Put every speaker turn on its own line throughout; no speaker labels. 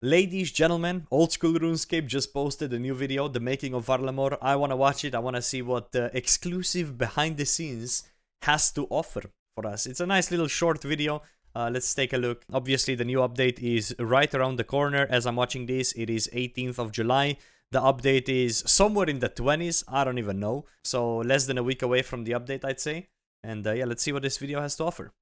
Ladies, gentlemen, Old School RuneScape just posted a new video, the making of Varlamore. I want to watch it. I want to see what the exclusive behind the scenes has to offer for us. It's a nice little short video. Let's take a look. Obviously, the new update is right around the corner. As I'm watching this, it is 18th of July. The update is somewhere in the 20s. I don't even know. So less than a week away from the update, I'd say. And yeah, let's see what this video has to offer.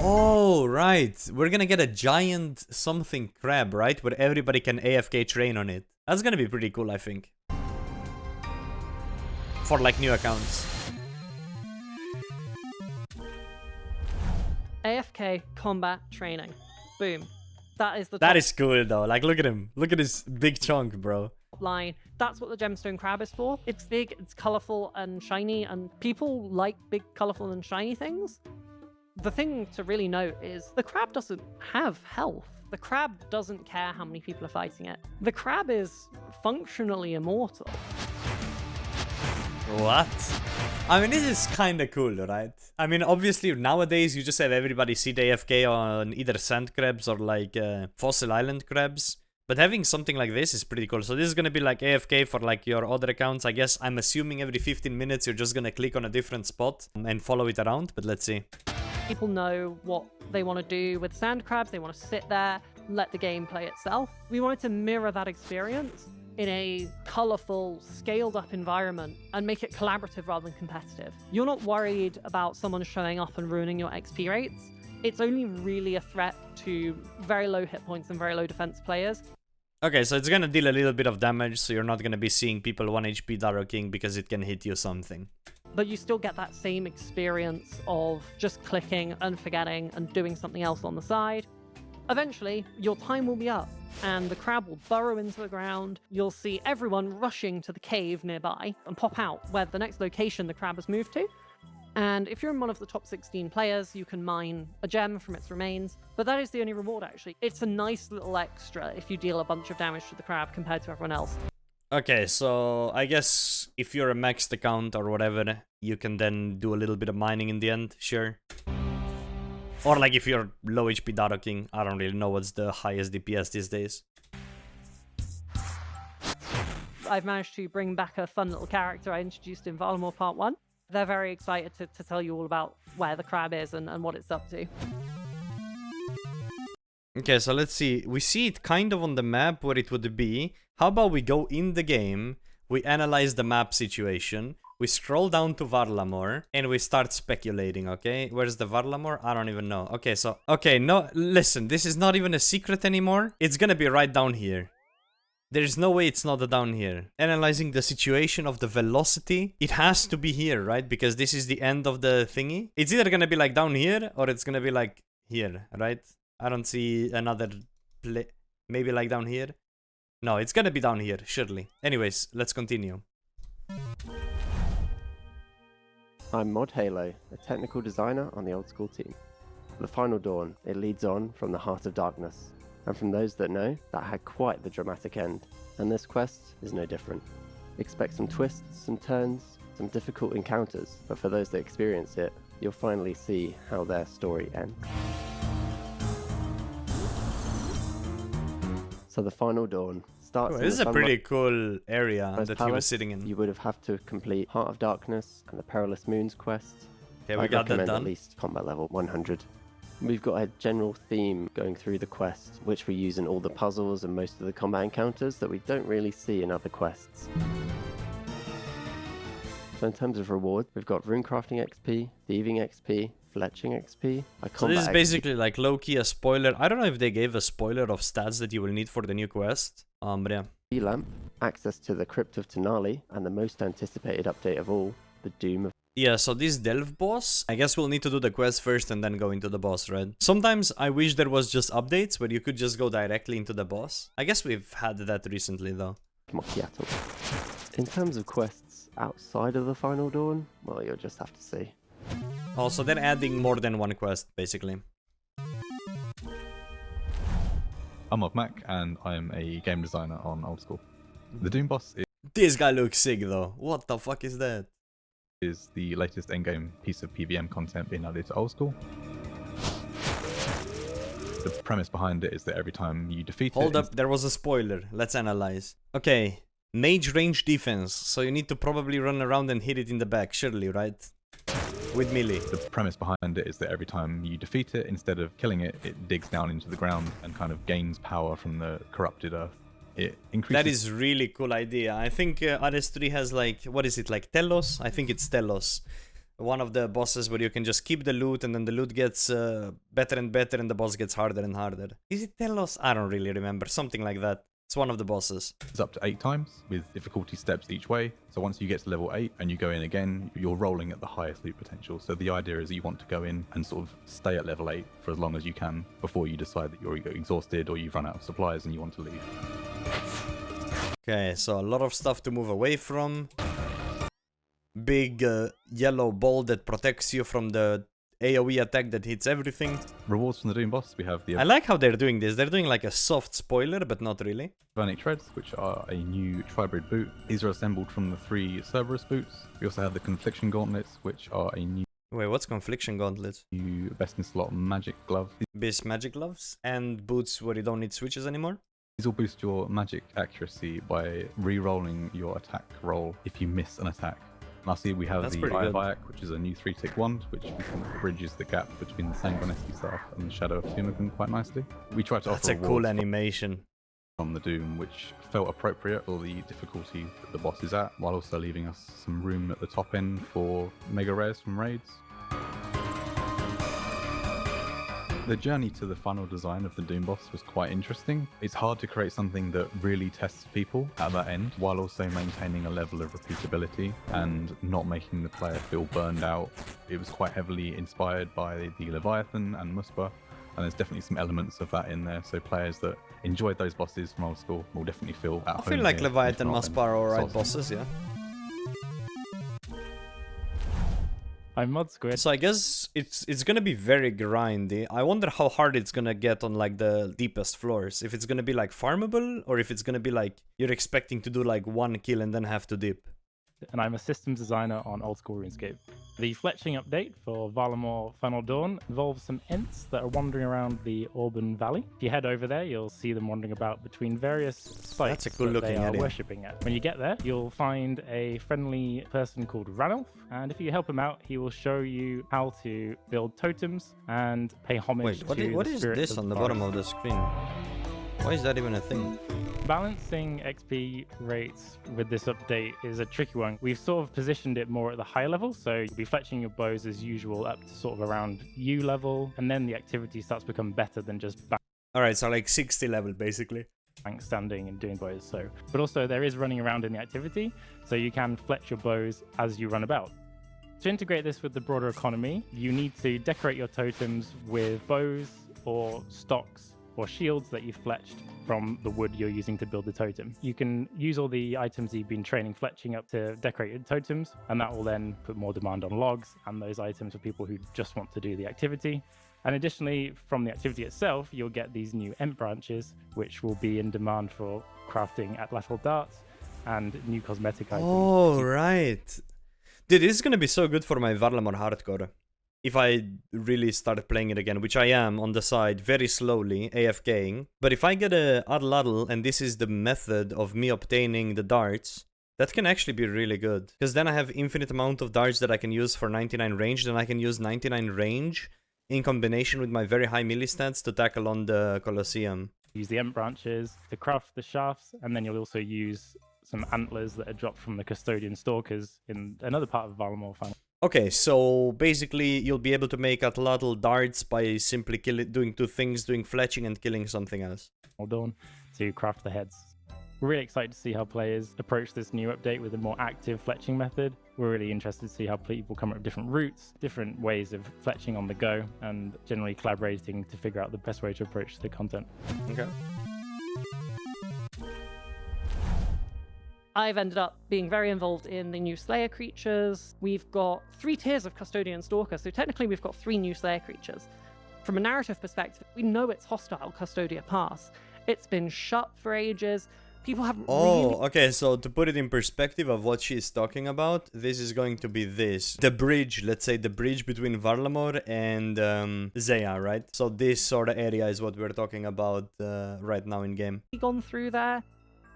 Oh, right. We're gonna get a giant something crab, right? Where everybody can AFK train on it. That's gonna be pretty cool, I think. For like new accounts.
AFK combat training. Boom. That is the
That is cool though. Like, look at him. Look at his big chunk, bro.
line. That's what the Gemstone Crab is for. It's big, it's colorful and shiny, and people like big, colorful and shiny things. The thing to really note is the crab doesn't have health. The crab doesn't care how many people are fighting it. The crab is functionally immortal.
What? I mean, this is kind of cool, right? I mean, obviously, nowadays, you just have everybody sit AFK on either sand crabs or like fossil island crabs. But having something like this is pretty cool. So this is going to be like AFK for like your other accounts. I guess I'm assuming every 15 minutes you're just going to click on a different spot and follow it around. But let's see.
People know what they want to do with sand crabs. They want to sit there, let the game play itself. We wanted to mirror that experience in a colorful, scaled up environment and make it collaborative rather than competitive. You're not worried about someone showing up and ruining your XP rates. It's only really a threat to very low hit points and very low defense players.
Okay, so it's gonna deal a little bit of damage, so you're not gonna be seeing people 1 HP Darrow King because it can hit you something.
But you still get that same experience of just clicking and forgetting and doing something else on the side. Eventually, your time will be up, and the crab will burrow into the ground. You'll see everyone rushing to the cave nearby and pop out where the next location the crab has moved to. And if you're in one of the top 16 players, you can mine a gem from its remains. But that is the only reward, actually. It's a nice little extra if you deal a bunch of damage to the crab compared to everyone else.
Okay, so I guess if you're a maxed account or whatever, you can then do a little bit of mining in the end, sure. Or like if you're low HP Darrow King, I don't really know what's the highest DPS these days.
I've managed to bring back a fun little character I introduced in Varlamore Part 1. They're very excited to tell you all about where the crab is and what it's up to.
Okay, so let's see. We see it kind of on the map where it would be. How about we go in the game, we analyze the map situation, we scroll down to Varlamore, and we start speculating, okay? Where's the Varlamore? I don't even know. Okay, so... Okay, no, listen, this is not even a secret anymore. It's gonna be right down here. There's no way it's not down here. Analyzing the situation of the velocity, it has to be here, right? Because this is the end of the thingy. It's either gonna be like down here, or it's gonna be like here, right? I don't see another play. Maybe like down here? No, it's gonna be down here, surely. Anyways, let's continue.
I'm Mod Halo, a technical designer on the Old School team. The Final Dawn, it leads on from the Heart of Darkness. And from those that know, that had quite the dramatic end. And this quest is no different. Expect some twists, some turns, some difficult encounters, but for those that experience it, you'll finally see how their story ends. So the Final Dawn starts.
This is a pretty cool area that he was sitting in.
You would have to complete Heart of Darkness and the Perilous Moons quest.
Okay, we got that done.
At least combat level 100. We've got a general theme going through the quest, which we use in all the puzzles and most of the combat encounters that we don't really see in other quests. So in terms of reward, we've got runecrafting XP, thieving XP, fletching XP.
So this is basically like low-key a spoiler. I don't know if they gave a spoiler of stats that you will need for the new quest. But yeah.
Lamp, access to the Crypt of Tenali, and the most anticipated update of all, the Doom of...
Yeah, so this Delve boss, I guess we'll need to do the quest first and then go into the boss, right? Sometimes I wish there was just updates where you could just go directly into the boss. I guess we've had that recently though.
Macchiato. In terms of quests outside of the Final Dawn, well, you'll just have to see.
Also, they're adding more than one quest, basically.
I'm Mac, and I am a game designer on Old School. The Doom boss is
This guy looks sick though. What the fuck is that?
Is the latest endgame piece of PVM content being added to Old School. The premise behind it is that every time you defeat
Hold up, there was a spoiler. Let's analyze. Okay, mage range defense. So you need to probably run around and hit it in the back, surely, right? With melee.
The premise behind it is that every time you defeat it, instead of killing it, it digs down into the ground and kind of gains power from the corrupted earth. It increases...
That is really cool idea. I think RS3 has like, what is it, like Telos? I think it's Telos. One of the bosses where you can just keep the loot and then the loot gets better and better and the boss gets harder and harder. Is it Telos? I don't really remember. Something like that. It's one of the bosses.
It's up to 8 times with difficulty steps each way. So once you get to level 8 and you go in again, you're rolling at the highest loot potential. So the idea is that you want to go in and sort of stay at level 8 for as long as you can before you decide that you're exhausted or you've run out of supplies and you want to leave.
Okay, so a lot of stuff to move away from. Big yellow ball that protects you from the AoE attack that hits everything.
Rewards from the Doom boss, we have the...
I like how they're doing this. They're doing like a soft spoiler, but not really.
Vernic Treads, which are a new Tribrid boot. These are assembled from the 3 Cerberus boots. We also have the Confliction Gauntlets, which are a new...
Wait, what's Confliction Gauntlets?
New best in slot magic glove.
Beast magic gloves and boots where you don't need switches anymore.
These will boost your magic accuracy by re-rolling your attack roll if you miss an attack. Lastly, we have the Eye of Ayak, which is a new 3-tick wand, which we think bridges the gap between the Sanguinetti staff and the Shadow of Tumagun quite nicely. We tried to offer
That's a cool animation
on the Doom, which felt appropriate for the difficulty that the boss is at, while also leaving us some room at the top end for mega rares from raids. The journey to the final design of the Doom boss was quite interesting. It's hard to create something that really tests people at that end, while also maintaining a level of repeatability and not making the player feel burned out. It was quite heavily inspired by the Leviathan and Muspa, and there's definitely some elements of that in there, so players that enjoyed those bosses from Old School will definitely feel at home.
I feel like
here,
Leviathan and Muspa are alright bosses, yeah.
I'm Mod Squid.
So I guess it's gonna be very grindy. I wonder how hard it's gonna get on like the deepest floors. If it's gonna be like farmable, or if it's gonna be like you're expecting to do like 1 kill and then have to dip.
And I'm a systems designer on Old School RuneScape. The fletching update for Varlamore Final Dawn involves some Ents that are wandering around the Auburn Valley. If you head over there, you'll see them wandering about between various sites
That's a cool
that
looking
they are
area.
worshipping at. When you get there, you'll find a friendly person called Ranulf, and if you help him out, he will show you how to build totems and pay homage
Wait,
to
what
the
is
spirits
this
of
on the
forest.
bottom of the screen? Why is that even a thing?
Balancing XP rates with this update is a tricky one. We've sort of positioned it more at the higher level, so you'll be fletching your bows as usual up to sort of around U level, and then the activity starts to become better than just
Alright, so like 60 level basically.
bank standing and doing bows. So, but also there is running around in the activity, so you can fletch your bows as you run about. To integrate this with the broader economy, you need to decorate your totems with bows or stocks or shields that you've fletched from the wood you're using to build the totem. You can use all the items you've been training fletching up to decorate your totems, and that will then put more demand on logs and those items for people who just want to do the activity. And additionally, from the activity itself, you'll get these new Ent branches, which will be in demand for crafting atlatl darts and new cosmetic items.
Oh, right. Dude, this is gonna be so good for my Varlamore hardcore. If I really start playing it again, which I am on the side, very slowly, AFKing. But if I get a atlatl, and this is the method of me obtaining the darts, that can actually be really good. Because then I have infinite amount of darts that I can use for 99 range, then I can use 99 range in combination with my very high melee stats to tackle on the Colosseum.
Use the Ent branches to craft the shafts, and then you'll also use some antlers that are dropped from the Custodian Stalkers in another part of Varlamore Final.
Okay, so basically you'll be able to make atlatl darts by simply doing two things, doing fletching and killing something else.
Dawn to craft the heads. We're really excited to see how players approach this new update with a more active fletching method. We're really interested to see how people come up with different routes, different ways of fletching on the go, and generally collaborating to figure out the best way to approach the content.
Okay.
I've ended up being very involved in the new Slayer creatures. We've got 3 tiers of Custodian Stalker, so technically we've got 3 new Slayer creatures. From a narrative perspective, we know it's hostile Custodia Pass. It's been shut for ages. People have
Oh,
really...
okay, so to put it in perspective of what she's talking about, this is going to be this. The bridge, let's say the bridge between Varlamore and Zeya, right? So this sort of area is what we're talking about right now in game.
gone through there.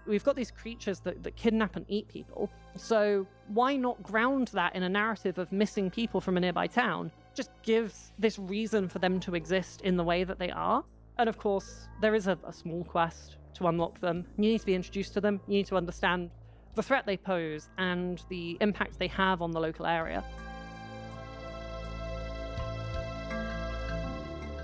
We've got these creatures that kidnap and eat people. So why not ground that in a narrative of missing people from a nearby town? Just gives this reason for them to exist in the way that they are. And of course, there is a small quest to unlock them. You need to be introduced to them. You need to understand the threat they pose and the impact they have on the local area.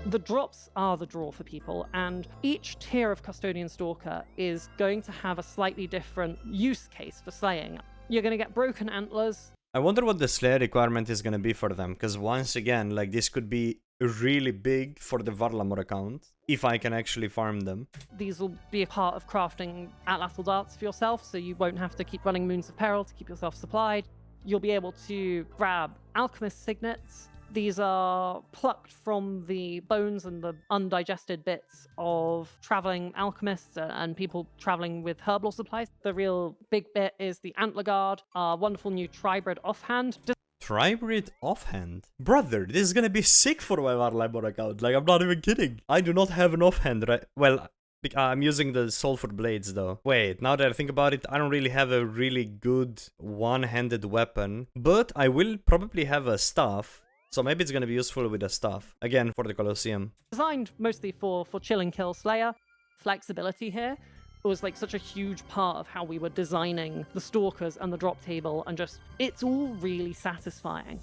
The drops are the draw for people, and each tier of Custodian Stalker is going to have a slightly different use case for slaying. You're going to get broken antlers.
I wonder what the Slayer requirement is going to be for them, because once again, like, this could be really big for the Varlamore account, if I can actually farm them.
These will be a part of crafting atlatl darts for yourself, so you won't have to keep running Moons of Peril to keep yourself supplied. You'll be able to grab Alchemist Signets. These are plucked from the bones and the undigested bits of traveling alchemists and people traveling with herbal supplies. The real big bit is the Antler Guard, our wonderful new Tribrid offhand.
Tribrid offhand? Brother, this is gonna be sick for my Varlamore account. Like, I'm not even kidding. I do not have an offhand, right? Well, I'm using the Sulfur Blades, though. Wait, now that I think about it, I don't really have a really good one-handed weapon. But I will probably have a staff. So maybe it's going to be useful with a staff. Again, for the Colosseum.
Designed mostly for chill and kill Slayer. Flexibility here was like such a huge part of how we were designing the Stalkers and the drop table, and just, it's all really satisfying.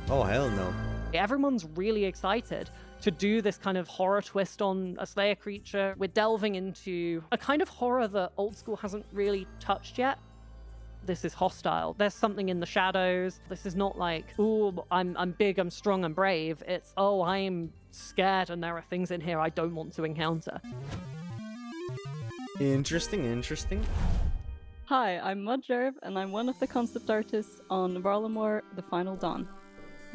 Oh, hell no.
Everyone's really excited to do this kind of horror twist on a Slayer creature. We're delving into a kind of horror that old school hasn't really touched yet. This is hostile. There's something in the shadows. This is not like, ooh, I'm big, I'm strong, I'm brave. It's, oh, I'm scared and there are things in here I don't want to encounter.
Interesting, interesting.
Hi, I'm Mudjerv, and I'm one of the concept artists on Varlamore The Final Dawn.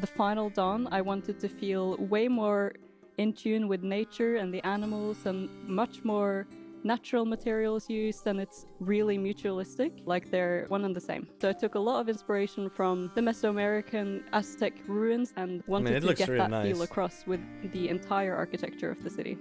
The Final Dawn, I wanted to feel way more in tune with nature and the animals and much more natural materials used, and it's really mutualistic, like they're one and the same. So I took a lot of inspiration from the Mesoamerican Aztec ruins and wanted to get that feel across with the entire architecture of the city.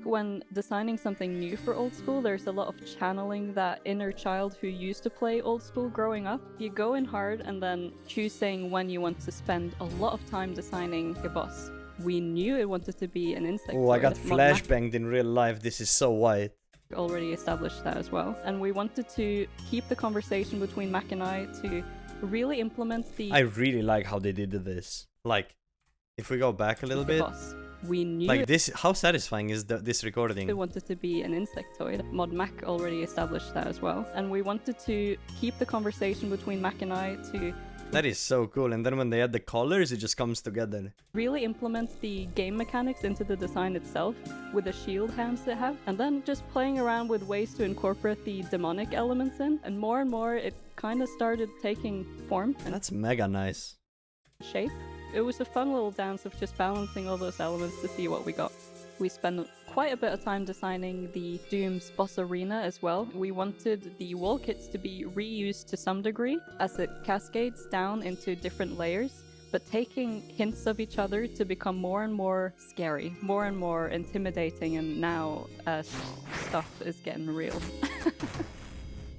When designing something new for old school, there's a lot of channeling that inner child who used to play old school growing up. You go in hard and then choosing when you want to spend a lot of time designing a boss. We knew it wanted to be an insect.
Oh, I got flashbanged in real life. This is so white.
Already established that as well. And we wanted to keep the conversation between Mac and I to really implement the...
I really like how they did this. Like, if we go back a little bit...
Boss. We knew...
Like, this, how satisfying is this recording?
It wanted to be an insectoid. Mod Mac already established that as well. And we wanted to keep the conversation between Mac and I to...
That is so cool, and then when they add the colors, it just comes together.
Really implement the game mechanics into the design itself with the shield hands they have, and then just playing around with ways to incorporate the demonic elements in, and more it kind of started taking form. And
that's mega nice.
Shape. It was a fun little dance of just balancing all those elements to see what we got. We spent quite a bit of time designing the Doom's boss arena as well. We wanted the wall kits to be reused to some degree as it cascades down into different layers, but taking hints of each other to become more and more scary, more and more intimidating, and now stuff is getting real.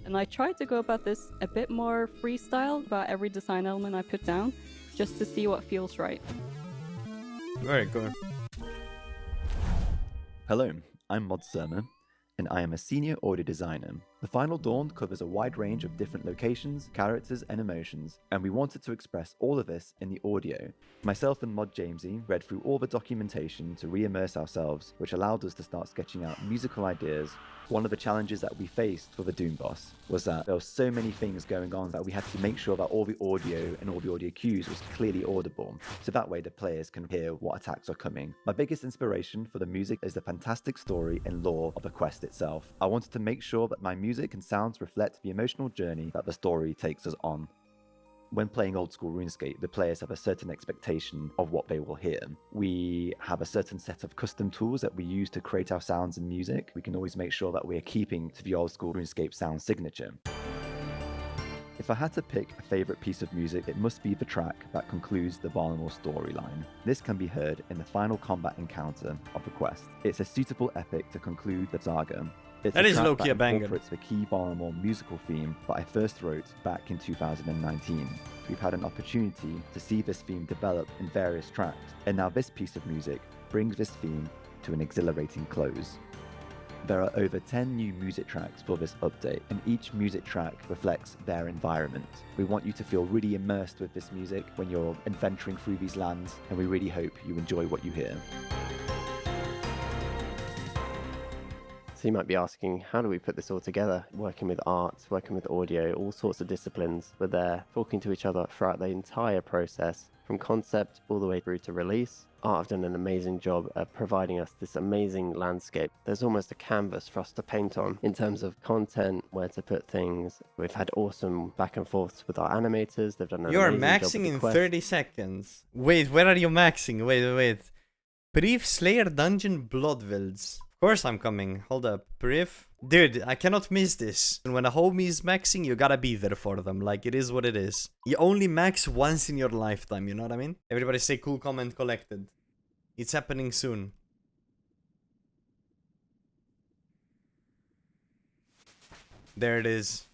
And I tried to go about this a bit more freestyle about every design element I put down, just to see what feels right.
Very cool.
Hello, I'm Mod Surma, and I am a senior audio designer. The Final Dawn covers a wide range of different locations, characters, and emotions, and we wanted to express all of this in the audio. Myself and Mod Jamesy read through all the documentation to re-immerse ourselves, which allowed us to start sketching out musical ideas. One of the challenges that we faced for the Doom boss was that there were so many things going on that we had to make sure that all the audio and all the audio cues was clearly audible, so that way the players can hear what attacks are coming. My biggest inspiration for the music is the fantastic story and lore of the quest itself. I wanted to make sure that my music and sounds reflect the emotional journey that the story takes us on. When playing old school RuneScape, the players have a certain expectation of what they will hear. We have a certain set of custom tools that we use to create our sounds and music. We can always make sure that we're keeping to the old school RuneScape sound signature. If I had to pick a favourite piece of music, it must be the track that concludes the Varlamore storyline. This can be heard in the final combat encounter of the quest. It's a suitable epic to conclude the saga. It's
That
a
is
track
low-key a
that
banger.
incorporates the key Varlamore musical theme that I first wrote back in 2019. We've had an opportunity to see this theme develop in various tracks, and now this piece of music brings this theme to an exhilarating close. There are over 10 new music tracks for this update, and each music track reflects their environment. We want you to feel really immersed with this music when you're adventuring through these lands, and we really hope you enjoy what you hear.
So you might be asking, how do we put this all together? Working with art, working with audio, all sorts of disciplines. We're there talking to each other throughout the entire process, from concept all the way through to release. Art have done an amazing job of providing us this amazing landscape. There's almost a canvas for us to paint on in terms of content, where to put things. We've had awesome back and forths with our animators. They've done an
You're
amazing job
maxing
with
in
the quest.
30 seconds. Wait, where are you maxing? Wait. Brief Slayer Dungeon Bloodvilds. Of course I'm coming. Hold up. Brief. Dude, I cannot miss this. And when a homie is maxing, you gotta be there for them. Like, it is what it is. You only max once in your lifetime, you know what I mean? Everybody say cool comment collected. It's happening soon. There it is.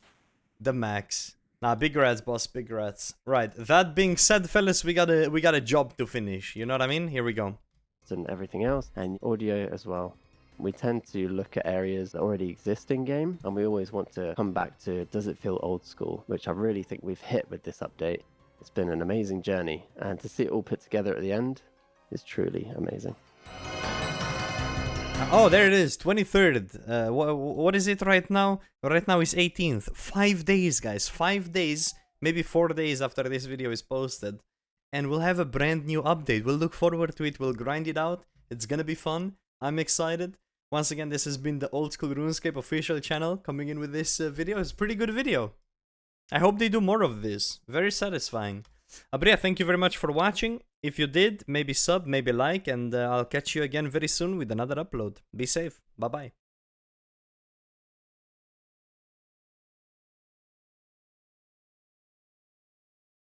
The max. Nah, big rats, boss, big rats. Right, that being said, fellas, we got a job to finish. You know what I mean? Here we go.
And everything else, and audio as well. We tend to look at areas that already exist in game, and we always want to come back to, does it feel old school, which I really think we've hit with this update. It's been an amazing journey, and to see it all put together at the end is truly amazing.
Oh, there it is, 23rd. What is it right now? Right now is 18th. 5 days, guys. 5 days, maybe 4 days after this video is posted. And we'll have a brand new update. We'll look forward to it. We'll grind it out. It's gonna be fun. I'm excited. Once again, this has been the Old School RuneScape official channel coming in with this video. It's a pretty good video. I hope they do more of this. Very satisfying. But yeah, thank you very much for watching. If you did, maybe sub, maybe like, and I'll catch you again very soon with another upload. Be safe. Bye-bye.